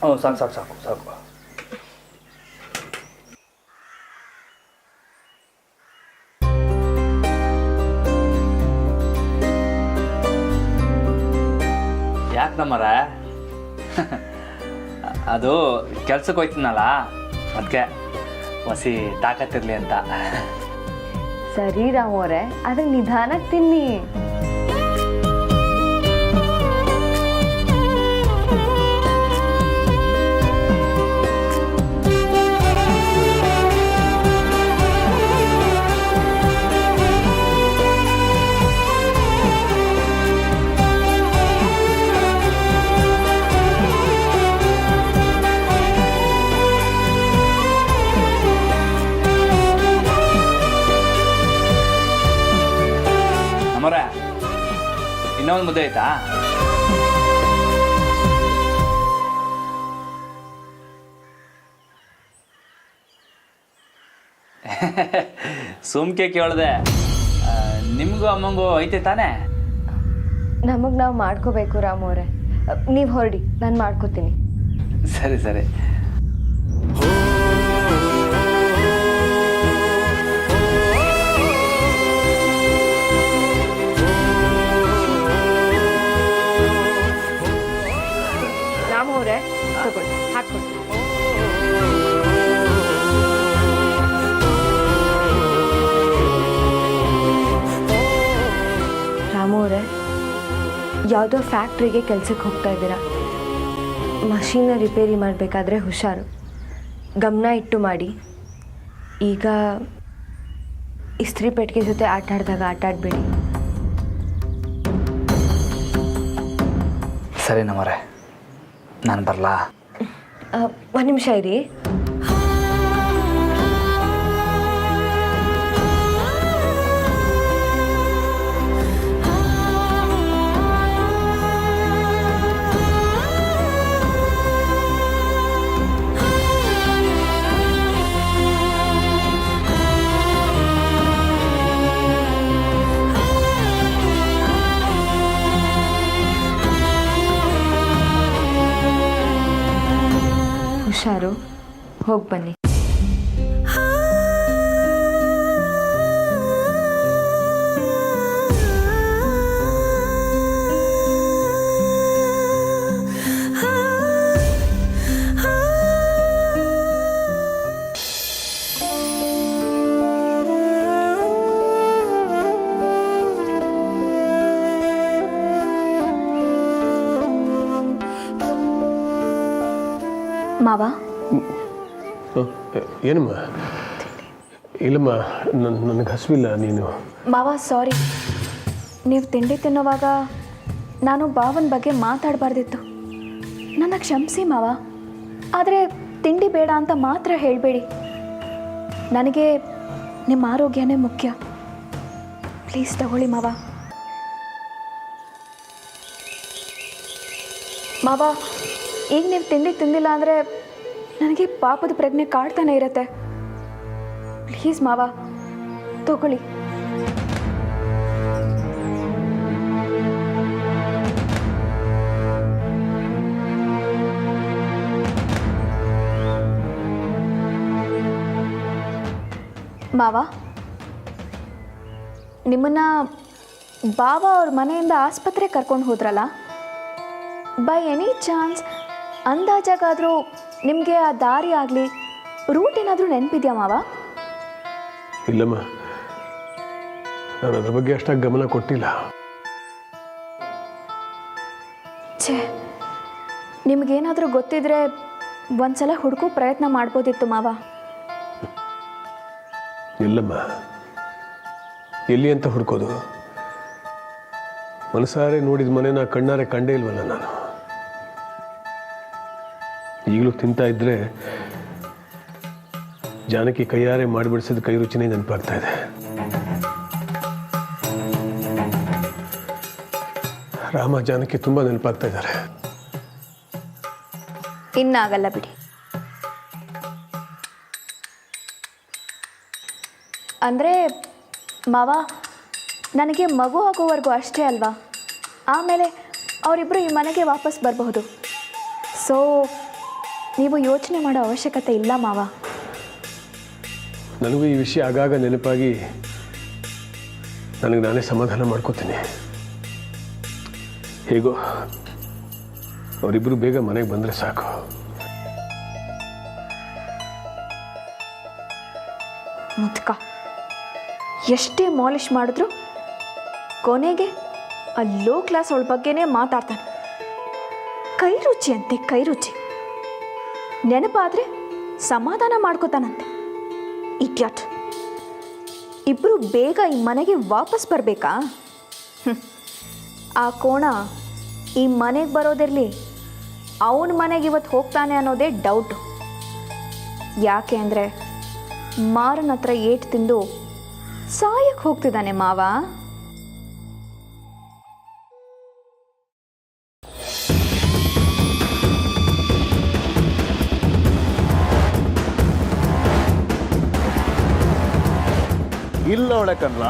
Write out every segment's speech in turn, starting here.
ಸಾಕು ಸಾಕು ಸಾಕು ಸಾಕು. ಯಾಕೆ ನಮ್ಮರ ಅದು ಕೆಲ್ಸಕ್ಕೆ ಹೋಯ್ತೀನಲ್ಲ ಅದಕ್ಕೆ ಹೊಸಿ ತಾಕತ್ತಿರಲಿ ಅಂತ. ಸರಿ ರಾಮೋರೆ, ಅದಕ್ಕೆ ನಿಧಾನಕ್ಕೆ ತಿನ್ನಿ. ಇನ್ನೊಂದು ಮುದ್ದೆ ಆಯ್ತಾ? ಸುಮ್ಕೆ ಕೇಳಿದೆ. ನಿಮಗೂ ಅಮ್ಮಂಗೂ ಐತೆ ತಾನೇ? ನಮಗೆ ನಾವು ಮಾಡ್ಕೋಬೇಕು ರಾಮೋರೆ. ನೀವು ಹೊರಡಿ, ನಾನು ಮಾಡ್ಕೋತೀನಿ. ಸರಿ ಸರಿ. ರಾಮೋರೆ ತಗೊಳ್ಳಿ, ಹಾಕ್ಕೊಳ್ಳಿ. ರಾಮೋರೆ, ಯಾವುದೋ ಫ್ಯಾಕ್ಟ್ರಿಗೆ ಕೆಲಸಕ್ಕೆ ಹೋಗ್ತಾ ಇದ್ದೀರಾ. ಮಷೀನ್ನ ರಿಪೇರಿ ಮಾಡಬೇಕಾದ್ರೆ ಹುಷಾರು, ಗಮನ ಇಟ್ಟು ಮಾಡಿ. ಈಗ ಇಸ್ತ್ರಿ ಪೆಟ್ಟಿಗೆ ಜೊತೆ ಆಟ ಆಡಿದಾಗ ಆಟ ಆಡಬೇಡಿ. ಸರಿ ನಮ್ಮರೆ, ನಾನು ಬರಲಾ? ಒಂದು ನಿಮಿಷ ಇರಿ. ಹುಷಾರು, ಹೋಗಿ ಬನ್ನಿ. ಮಾವ, ಏನಮ್ಮ? ಇಲ್ಲಮ್ಮ, ನನಗೆ ಹಸಿವಿಲ್ಲ. ನೀನು ಮಾವ ಸಾರಿ, ನೀವು ತಿಂಡಿ ತಿನ್ನೋವಾಗ ನಾನು ಬಾವನ ಬಗ್ಗೆ ಮಾತಾಡಬಾರ್ದಿತ್ತು. ನನ್ನ ಕ್ಷಮಿಸಿ ಮಾವ. ಆದರೆ ತಿಂಡಿ ಬೇಡ ಅಂತ ಮಾತ್ರ ಹೇಳಬೇಡಿ. ನನಗೆ ನಿಮ್ಮ ಆರೋಗ್ಯನೇ ಮುಖ್ಯ. ಪ್ಲೀಸ್ ತಗೊಳ್ಳಿ ಮಾವ. ಮಾವ, ಈಗ ನೀವು ತಿಂಡಿ ತಿಂದಿಲ್ಲ ಅಂದರೆ ನನಗೆ ಪಾಪದ ಪ್ರಜ್ಞೆ ಕಾಡ್ತಾನೆ ಇರುತ್ತೆ. ಪ್ಲೀಸ್ ಮಾವ, ತಗೊಳ್ಳಿ. ಮಾವ, ನಿಮ್ಮನ್ನ ಬಾವ ಅವ್ರ ಮನೆಯಿಂದ ಆಸ್ಪತ್ರೆಗೆ ಕರ್ಕೊಂಡು ಹೋದ್ರಲ್ಲ, ಬೈ ಎನಿ ಚಾನ್ಸ್ ಅಂದಾಜಾಗಾದರೂ ನಿಮಗೆ ಆ ದಾರಿ ಆಗಲಿ ರೂಟ್ ಏನಾದರೂ ನೆನಪಿದೆಯಾ ಮಾವ? ಇಲ್ಲಮ್ಮ, ನಾನು ಅದ್ರ ಬಗ್ಗೆ ಅಷ್ಟಾಗಿ ಗಮನ ಕೊಟ್ಟಿಲ್ಲ. ಛೇ, ನಿಮಗೇನಾದರೂ ಗೊತ್ತಿದ್ರೆ ಒಂದ್ಸಲ ಹುಡುಕೋ ಪ್ರಯತ್ನ ಮಾಡ್ಬೋದಿತ್ತು ಮಾವ. ಇಲ್ಲಮ್ಮ, ಎಲ್ಲಿ ಅಂತ ಹುಡ್ಕೋದು? ಮನಸಾರೆ ನೋಡಿದ ಮನೆನ ಕಣ್ಣಾರೆ ಕಂಡೇ ಇಲ್ವಲ್ಲ ನಾನು. ಈಗಲೂ ತಿಂತಾ ಇದ್ರೆ ಜಾನಕಿ ಕೈಯಾರೆ ಮಾಡಿಬಿಡಿಸಿದ ಕೈ ರುಚಿನೇ ನೆನಪಾಗ್ತಾ ಇದೆ. ರಾಮ ಜಾನಕಿ ತುಂಬಾ ನೆನಪಾಗ್ತಾ ಇದ್ದಾರೆ. ಇನ್ನಾಗಲ್ಲ ಬಿಡಿ. ಅಂದರೆ ಮಾವ, ನನಗೆ ಮಗು ಆಗೋವರೆಗೂ ಅಷ್ಟೇ ಅಲ್ವಾ? ಆಮೇಲೆ ಅವರಿಬ್ಬರು ಈ ಮನೆಗೆ ವಾಪಸ್ ಬರಬಹುದು. ಸೊ ನೀವು ಯೋಚನೆ ಮಾಡೋ ಅವಶ್ಯಕತೆ ಇಲ್ಲ ಮಾವ. ನನಗೂ ಈ ವಿಷಯ ಆಗಾಗ ನೆನಪಾಗಿ ನನಗೆ ನಾನೇ ಸಮಾಧಾನ ಮಾಡ್ಕೋತೀನಿ. ಹೇಗೋ ಅವರಿಬ್ಬರು ಬೇಗ ಮನೆಗೆ ಬಂದರೆ ಸಾಕು. ಮುದ್ಕ ಎಷ್ಟೇ ಮಾಲಿಷ್ ಮಾಡಿದ್ರು ಕೊನೆಗೆ ಆ ಲೋ ಕ್ಲಾಸ್ ಅವಳ ಬಗ್ಗೆನೇ ಮಾತಾಡ್ತಾನೆ. ಕೈ ರುಚಿ ಅಂತೆ, ಕೈ ರುಚಿ. ನೆನಪಾದರೆ ಸಮಾಧಾನ ಮಾಡ್ಕೋತಾನಂತೆ. ಇಟ್ಯಾಟ್. ಇಬ್ಬರು ಬೇಗ ಈ ಮನೆಗೆ ವಾಪಸ್ ಬರಬೇಕಾ? ಆ ಕೋಣ ಈ ಮನೆಗೆ ಬರೋದಿರಲಿ, ಅವನ ಮನೆಗೆ ಇವತ್ತು ಹೋಗ್ತಾನೆ ಅನ್ನೋದೇ ಡೌಟು. ಯಾಕೆ ಅಂದರೆ ಮಾರನ ಹತ್ರ ಏಟು ತಿಂದು ಸಾಯಕ್ಕೆ ಹೋಗ್ತಿದ್ದಾನೆ ಮಾವ. ಇಲ್ಲ ಒಳಕಲ್ಲ,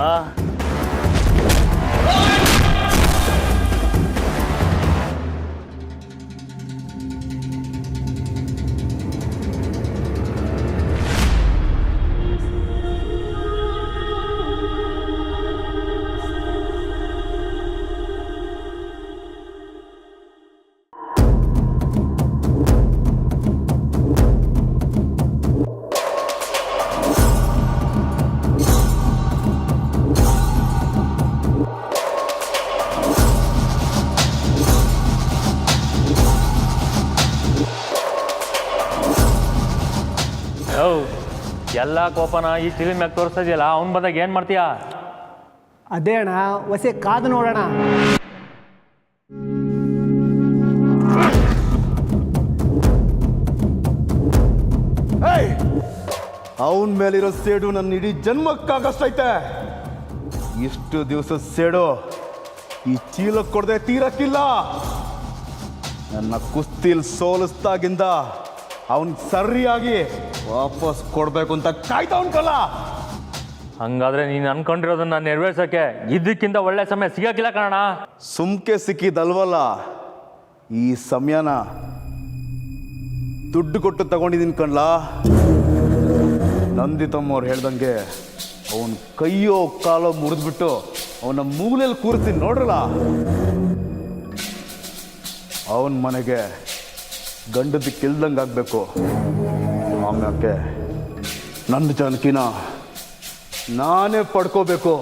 ಎಲ್ಲ ಕೋಪನ ಈ ಚಿಲಿನ ಮ್ಯಾಗ ತೋರಿಸ್ತಾ ಇದೆಯಲ್ಲ, ಅವ್ನು ಬಂದಾಗ ಏನು ಮಾಡ್ತೀಯಾ? ಅದೇ ಅಣ್ಣ, ಹೊಸ ಕಾದು ನೋಡೋಣ. ಅವನ ಮೇಲಿರೋ ಸೇಡು ನನ್ನ ಇಡೀ ಜನ್ಮಕ್ಕಾಗಷ್ಟೈತೆ. ಇಷ್ಟು ದಿವಸ ಸೇಡು ಈ ಚೀಲಕ್ಕೆ ಕೊಡದೆ ತೀರಕ್ಕಿಲ್ಲ. ನನ್ನ ಕುಸ್ತಿಲ್ ಸೋಲಿಸ್ದಾಗಿಂದ ಅವನ್ ಸರಿಯಾಗಿ ವಾಪಸ್ ಕೊಡ್ಬೇಕು ಅಂತ ಕಾಯ್ತಾ ಉಂಟಲ್ಲ. ಹಂಗಾದ್ರೆ ನೀನು ಅನ್ಕೊಂಡಿರೋದನ್ನ ನೆರವೇರ್ಸೋಕ್ಕೆ ಇದಕ್ಕಿಂತ ಒಳ್ಳೆ ಸಮಯ ಸಿಗಕ್ಕಿಲ್ಲ ಕಾರಣ. ಸುಮ್ಕೆ ಸಿಕ್ಕಿದಲ್ವಲ್ಲ, ಈ ಸಮಯನ ದುಡ್ಡು ಕೊಟ್ಟು ತಗೊಂಡಿದ್ದೀನಿ ಕಣ್ಲ. ನಂದಿತಮ್ಮವ್ರು ಹೇಳ್ದಂಗೆ ಅವನ ಕೈಯೋ ಕಾಲೋ ಮುರಿದ್ಬಿಟ್ಟು ಅವನ ಮೂಲೆಯಲ್ಲಿ ಕೂರಿಸ್ತೀನಿ ನೋಡ್ರಲ್ಲ. ಅವನ ಮನೆಗೆ ಗಂಡದಕ್ಕಿಲ್ದಂಗೆ ಆಗಬೇಕು. ಆಮ್ಯಾಕೆ ನನ್ನ ಜಾನಕಿನ ನಾನೇ ಪಡ್ಕೋಬೇಕು.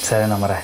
ಸರಿನಾ ಮರೆ?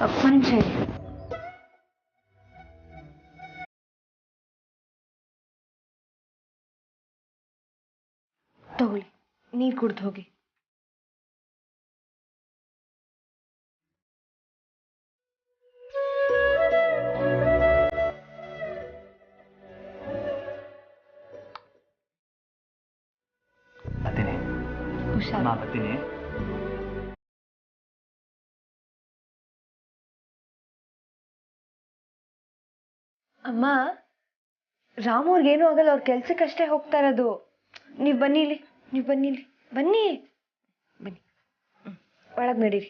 ಒಂದು ನಿಮಿಷ ಇರಿ. ತಗೊಳ್ಳಿ, ನೀರು ಕುಡ್ದು ಹೋಗಿ. ಬರ್ತೀನಿ. ಹುಷಾರು. ಬರ್ತೀನಿ. ಅಮ್ಮ, ರಾಮವ್ರಿಗೇನು ಆಗಲ್ಲ, ಅವ್ರ ಕೆಲ್ಸಕ್ಕಷ್ಟೇ ಹೋಗ್ತಾ ಇರೋದು. ನೀವು ಬನ್ನಿ ಇಲ್ಲಿ, ನೀವು ಬನ್ನಿ ಇಲ್ಲಿ, ಬನ್ನಿ ಬನ್ನಿ. ಒಳಗೆ ನಡೀರಿ.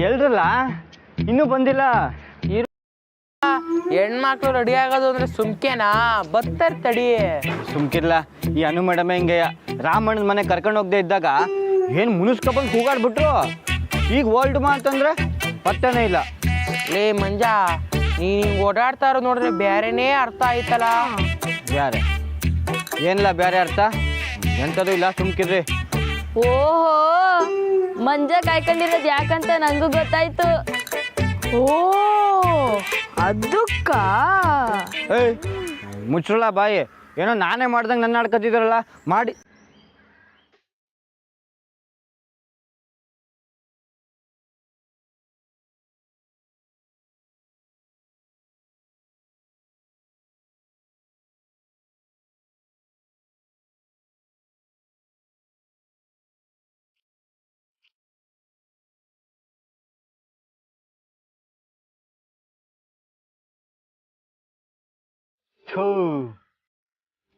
ಎಲ್ರಲ್ಲ ಇನ್ನೂ ಬಂದಿಲ್ಲ. ಹೆಣ್ಮಕ್ಳು ರೆಡಿ ಆಗೋದು ಅಂದ್ರೆ ಸುಮ್ಕೆನಾ? ಬರ್ತಾರೆ ತಡಿ. ಸುಮ್ಕಿರ್ಲ, ಈ ಅನು ಮೇಡಮ್ ಹಿಂಗೆಯ ರಾಮಣ್ಣನ ಮನೆ ಕರ್ಕೊಂಡು ಹೋಗದೆ ಇದ್ದಾಗ ಏನು ಮುನಿಸ್ಕೊಬಂದು ಕೂಗಾಡ್ಬಿಟ್ರು. ಈಗ ಓಲ್ಡ್ ಮಾ ಅಂತಂದ್ರೆ ಪತ್ತನೇ ಇಲ್ಲ. ಲೇ ಮಂಜ, ನೀನ್ ಹಿಂಗ್ ಓಡಾಡ್ತಾ ಇರೋ ನೋಡಿದ್ರೆ ಬೇರೆನೇ ಅರ್ಥ ಆಯ್ತಲ್ಲ. ಬ್ಯಾರೆ ಏನಿಲ್ಲ, ಬೇರೆ ಅರ್ಥ ಎಂಥದ್ದು ಇಲ್ಲ, ಸುಮ್ಕಿರ್ರಿ. ಓಹೋ, ಮಂಜ ಕಾಯ್ಕೊಂಡಿರೋದು ಯಾಕಂತ ನಂಗೂ ಗೊತ್ತಾಯ್ತು. ಓ ಅದಕ್ಕ ಏಯ್ ಮುಚ್ಚಳ ಬಾಯಿ, ಏನೋ ನಾನೇ ಮಾಡ್ದಂಗೆ ನನ್ನ ಆಡ್ಕೊತಿದ್ದಾರಲ್ಲ ಮಾಡಿ.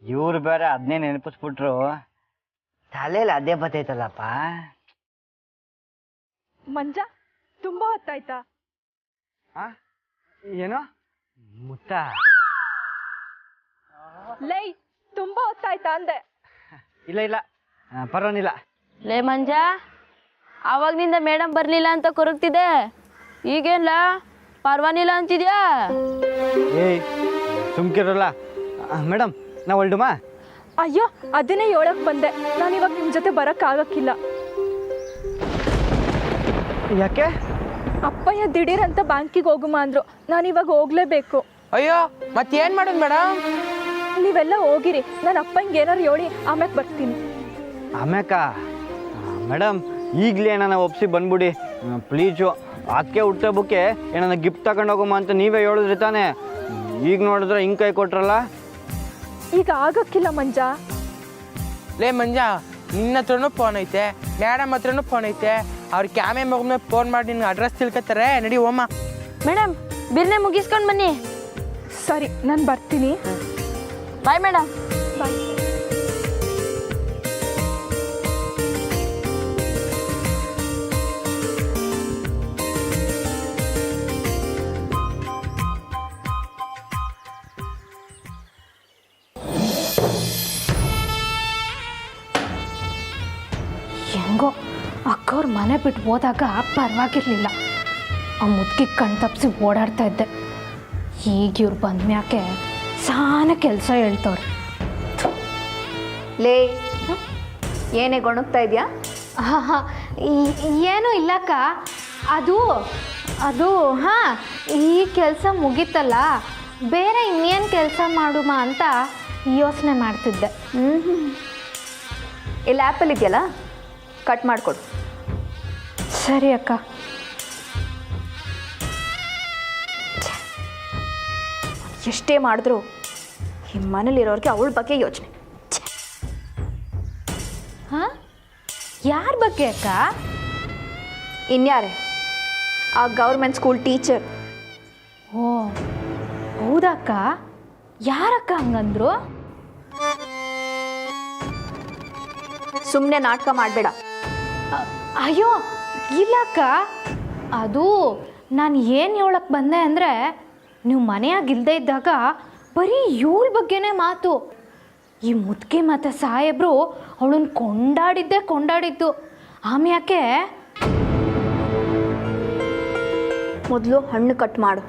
ಇವ್ರು ಬೇರೆ ಅದನ್ನೇ ನೆನಪಿಸ್ಬಿಟ್ರು. ತಲೆಯಲ್ಲಿ ಅದೇ ಬತ್ತೈತಲ್ಲಪ್ಪ. ಮಂಜ ತುಂಬಾ ಹೊತ್ತಾಯ್ತಾ? ಏನೋ ಮುತ್ತ ಲೈ, ತುಂಬಾ ಹೊತ್ತಾಯ್ತಾ ಅಂದೆ. ಇಲ್ಲ ಇಲ್ಲ, ಪರವಾಗಿಲ್ಲ. ಲೇ ಮಂಜ, ಅವಾಗ್ನಿಂದ ಮೇಡಮ್ ಬರ್ಲಿಲ್ಲ ಅಂತ ಕೊರಗ್ತಿದೆ, ಈಗೇನ್ಲ ಪರ್ವಾನಿಲ್ಲ ಅಂತಿದ್ಯಾ? ಏಯ್ ಸುಮ್ಕಿರಲ್ಲ ಮೇಡಮ್, ನಾ ಹೊಲ್ಡುಮಾ? ಅಯ್ಯೋ, ಅದನ್ನೇ ಹೇಳಕ್ ಬಂದೆ. ನಾನು ಇವಾಗ ನಿಮ್ ಜೊತೆ ಬರಕ್ ಆಗಕ್ಕಿಲ್ಲ. ಯಾಕೆ? ಅಪ್ಪಯ್ಯ ದಿಢೀರ್ ಅಂತ ಬ್ಯಾಂಕಿಗೆ ಹೋಗುಮ ಅಂದ್ರು. ನಾನು ಇವಾಗ ಹೋಗ್ಲೇಬೇಕು. ಅಯ್ಯೋ, ಮತ್ತೇನ್ ಮಾಡೋದು ಮೇಡಮ್? ನೀವೆಲ್ಲ ಹೋಗಿರಿ, ನಾನು ಅಪ್ಪಂಗೆ ಏನಾರು ಹೇಳಿ ಆಮ್ಯಾಕ್ ಬರ್ತೀನಿ. ಆಮ್ಯಾಕ ಮೇಡಮ್, ಈಗಲೇ ನಾನು ಒಪ್ಸಿ ಬಂದ್ಬಿಡಿ ಪ್ಲೀಜು. ಅದಕ್ಕೆ ಹುಟ್ಟಬ್ಬಕ್ಕೆ ಏನಾನ ಗಿಫ್ಟ್ ತಗೊಂಡು ಹೋಗಮ್ಮ ಅಂತ ನೀವೇ ಹೇಳಿದ್ರಿ ತಾನೇ. ಈಗ ನೋಡಿದ್ರೆ ಹಿಂಗೆ ಕೈ ಕೊಟ್ರಲ್ಲ. ಈಗ ಆಗಕ್ಕಿಲ್ಲ ಮಂಜ. ಲೇ ಮಂಜ, ನಿನ್ನ ಹತ್ರನೂ ಫೋನ್ ಐತೆ, ಮೇಡಮ್ ಹತ್ರನೂ ಫೋನ್ ಐತೆ. ಅವ್ರ ಕ್ಯಾಮೆ ಮಗ ಫೋನ್ ಮಾಡಿ ನಿನ್ಗೆ ಅಡ್ರೆಸ್ ತಿಳ್ಕೊತಾರೆ. ನಡಿ ಹೋಮ. ಮೇಡಮ್, ಬಿರ್ನೆ ಮುಗಿಸ್ಕೊಂಡು ಬನ್ನಿ. ಸರಿ, ನಾನು ಬರ್ತೀನಿ. Bye madam. ಬಾಯ್. ಹೆಂಗೋ ಅಕ್ಕವ್ರ ಮನೆ ಬಿಟ್ಟು ಹೋದಾಗ ಪರವಾಗಿರ್ಲಿಲ್ಲ, ಆ ಮುದುಕಿ ಕಣ್ ತಪ್ಪಿಸಿ ಓಡಾಡ್ತಾ ಇದ್ದೆ. ಈಗ ಇವ್ರು ಬಂದ್ಮ್ಯಾಕೆ ಸಾನ ಕೆಲಸ ಹೇಳ್ತವ್ರೆ. ಲೇ, ಏನೇ ಗೊಣಗ್ತಾ ಇದೆಯಾ? ಹಾಂ ಹಾಂ, ಏನೂ ಇಲ್ಲಕ್ಕ. ಅದು ಹಾಂ, ಈ ಕೆಲಸ ಮುಗೀತಲ್ಲ, ಬೇರೆ ಇನ್ನೇನು ಕೆಲಸ ಮಾಡುಮ ಅಂತ ಯೋಚನೆ ಮಾಡ್ತಿದ್ದೆ. ಇಲ್ಲಿ ಆ್ಯಪಲ್ ಇದೆಯಲ್ಲ, ಕಟ್ ಮಾಡಿಕೊಡು. ಸರಿ ಅಕ್ಕ. ಎಷ್ಟೇ ಮಾಡಿದ್ರು ಈ ಮನೇಲಿರೋರಿಗೆ ಅವಳ ಬಗ್ಗೆ ಯೋಚನೆ. ಹಾಂ, ಯಾರ ಬಗ್ಗೆ ಅಕ್ಕ? ಇನ್ಯಾರೇ, ಆ ಗೌರ್ಮೆಂಟ್ ಸ್ಕೂಲ್ ಟೀಚರ್. ಓ ಹೌದಕ್ಕ? ಯಾರಕ್ಕ ಹಂಗಂದ್ರು? ಸುಮ್ಮನೆ ನಾಟಕ ಮಾಡಬೇಡ. ಅಯ್ಯೋ ಇಲ್ಲಕ್ಕ, ಅದು ನಾನು ಏನು ಹೇಳಕ್ಕೆ ಬಂದೆ ಅಂದರೆ, ನೀವು ಮನೆಯಾಗಿಲ್ಲದೆ ಇದ್ದಾಗ ಬರೀ ಇವಳ ಬಗ್ಗೆನೇ ಮಾತು. ಈ ಮುದುಕಿ ಮತ್ತು ಸಾಹೇಬ್ರು ಅವಳನ್ನ ಕೊಂಡಾಡಿದ್ದು. ಆಮ್ಯಾಕೆ ಮೊದಲು ಹಣ್ಣು ಕಟ್ ಮಾಡು.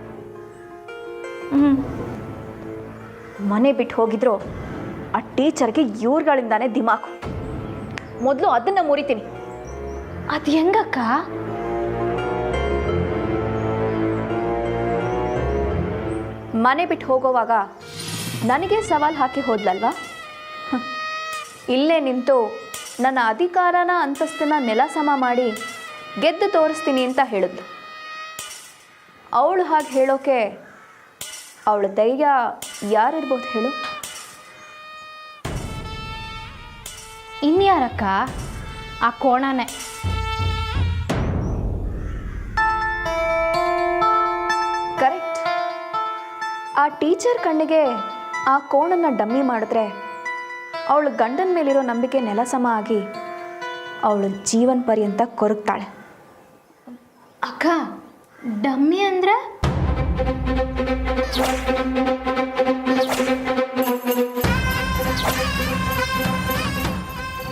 ಮನೆ ಬಿಟ್ಟು ಹೋಗಿದ್ರು ಆ ಟೀಚರ್ಗೆ ಇವ್ರುಗಳಿಂದಾನೇ ದಿಮಾಕು. ಮೊದಲು ಅದನ್ನು ಮುರಿತೀನಿ. ಅದು ಹೆಂಗಕ್ಕ? ಮನೆ ಬಿಟ್ಟು ಹೋಗೋವಾಗ ನನಗೆ ಸವಾಲು ಹಾಕಿ ಹೋದ್ಲಲ್ವಾ? ಇಲ್ಲೇ ನಿಂತು ನನ್ನ ಅಧಿಕಾರನ ಅಂತಸ್ತನ್ನ ನೆಲ ಸಮ ಮಾಡಿ ಗೆದ್ದು ತೋರಿಸ್ತೀನಿ ಅಂತ ಹೇಳಿದ್ಲು. ಅವಳು ಹಾಗೆ ಹೇಳೋಕೆ ಅವಳ ಧೈರ್ಯ ಯಾರಿರ್ಬೋದು ಹೇಳು? ಇನ್ಯಾರಕ್ಕ? ಆ ಕೋಣನೇ. ಕರೆಕ್ಟ್. ಆ ಟೀಚರ್ ಕಣ್ಣಿಗೆ ಆ ಕೋಣನ್ನು ಡಮ್ಮಿ ಮಾಡಿದ್ರೆ ಅವಳು ಗಂಡನ ಮೇಲಿರೋ ನಂಬಿಕೆ ನೆಲ ಸಮ ಆಗಿ ಅವಳು ಜೀವನ ಪರ್ಯಂತ ಕೊರಗ್ತಾಳೆ. ಅಕ್ಕ ಡಮ್ಮಿ ಅಂದ್ರೆ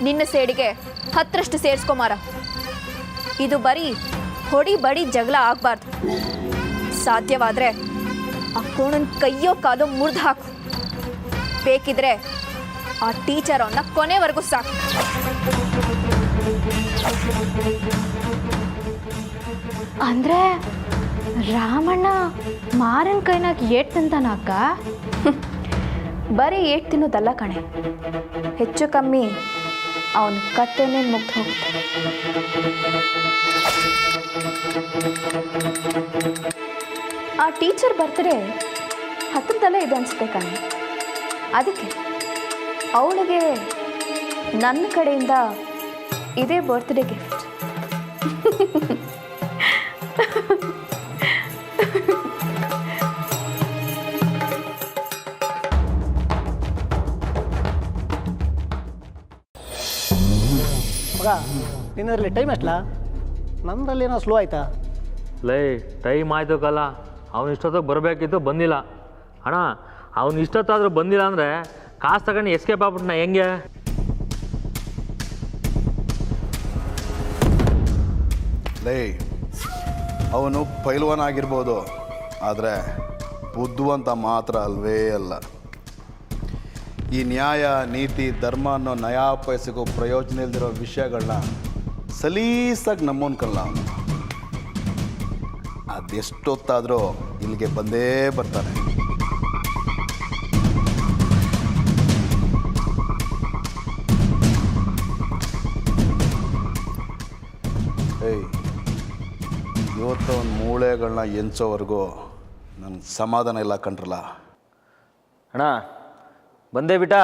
ನಿನ್ನ ಸೇಡಿಗೆ 10ರಷ್ಟು ಸೇರಿಸ್ಕೊಮಾರ. ಇದು ಬರೀ ಹೊಡಿ ಬಡಿ ಜಗಳ ಆಗಬಾರ್ದು. ಸಾಧ್ಯವಾದರೆ ಆ ಕೋಣನ ಕೈಯೋ ಕಾಲೋ ಮುರಿದು ಹಾಕು. ಬೇಕಿದ್ರೆ ಆ ಟೀಚರ್ ಅವನ್ನ ಕೊನೆವರೆಗೂ ಸಾಕು. ಅಂದ್ರೆ ರಾಮಣ್ಣ ಮಾರನ್ ಕೈನಾಗ ಏಟ್ ತಿಂತಾನ ಅಕ್ಕ? ಬರೀ ಏಟ್ ತಿನ್ನೋದಲ್ಲ ಕಣೆ, ಹೆಚ್ಚು ಕಮ್ಮಿ ಅವನ ಕತ್ತೆನೇ ಮುಗ್ದು ಹೋಗುತ್ತೆ. ಆ ಟೀಚರ್ ಬರ್ತ್ಡೇ ಹತ್ತಿರದಲ್ಲೇ ಇದೆ ಅನಿಸುತ್ತೆ ಕಣೆ. ಅದಕ್ಕೆ ಅವಳಿಗೆ ನನ್ನ ಕಡೆಯಿಂದ ಇದೇ ಬರ್ತ್ಡೇ ಗಿಫ್ಟ್. ಮಗ ನಿನ್ನದ್ರಲ್ಲಿ ಟೈಮ್ ಎಷ್ಟಲ್ಲ? ನಮ್ಮದ್ರಲ್ಲಿ ಏನೋ ಸ್ಲೋ ಆಯ್ತಾ? ಲೇ ಟೈಮ್ ಆಯಿತು ಕಲ್ಲ, ಅವ್ನು ಇಷ್ಟೊತ್ತಿಗೆ ಬರಬೇಕಿತ್ತು, ಬಂದಿಲ್ಲ. ಅಣ್ಣ ಅವ್ನು ಇಷ್ಟೊತ್ತಾದರೂ ಬಂದಿಲ್ಲ ಅಂದರೆ ಕಾಸು ತಗೊಂಡು ಎಸ್ಕೇಪ್ ಆಗ್ಬಿಟ್ನ ಹೆಂಗೆ? ಲೇ ಅವನು ಪೈಲ್ವಾನ್ ಆಗಿರ್ಬೋದು, ಆದರೆ ಬುದ್ಧಿವಂತ ಮಾತ್ರ ಅಲ್ವೇ ಅಲ್ಲ. ಈ ನ್ಯಾಯ ನೀತಿ ಧರ್ಮ ಅನ್ನೋ ನಯಾ ಪೈಸೆಗೂ ಪ್ರಯೋಜನ ಇಲ್ದಿರೋ ವಿಷಯಗಳನ್ನ ಸಲೀಸಾಗಿ ನಂಬೋನ್ಕಲ್ಲ ಅವನು. ಅದೆಷ್ಟೊತ್ತಾದರೂ ಇಲ್ಲಿಗೆ ಬಂದೇ ಬರ್ತಾನೆ. ಏಯ್, ಇವತ್ತು ಅವನ ಮೂಳೆಗಳನ್ನ ಎಂಚೋವರೆಗೂ ನನಗೆ ಸಮಾಧಾನ ಇಲ್ಲ ಕಂಡ್ರಲ್ಲ. ಅಣ್ಣ ಬಂದೇ ಬಿಟ್ಟ.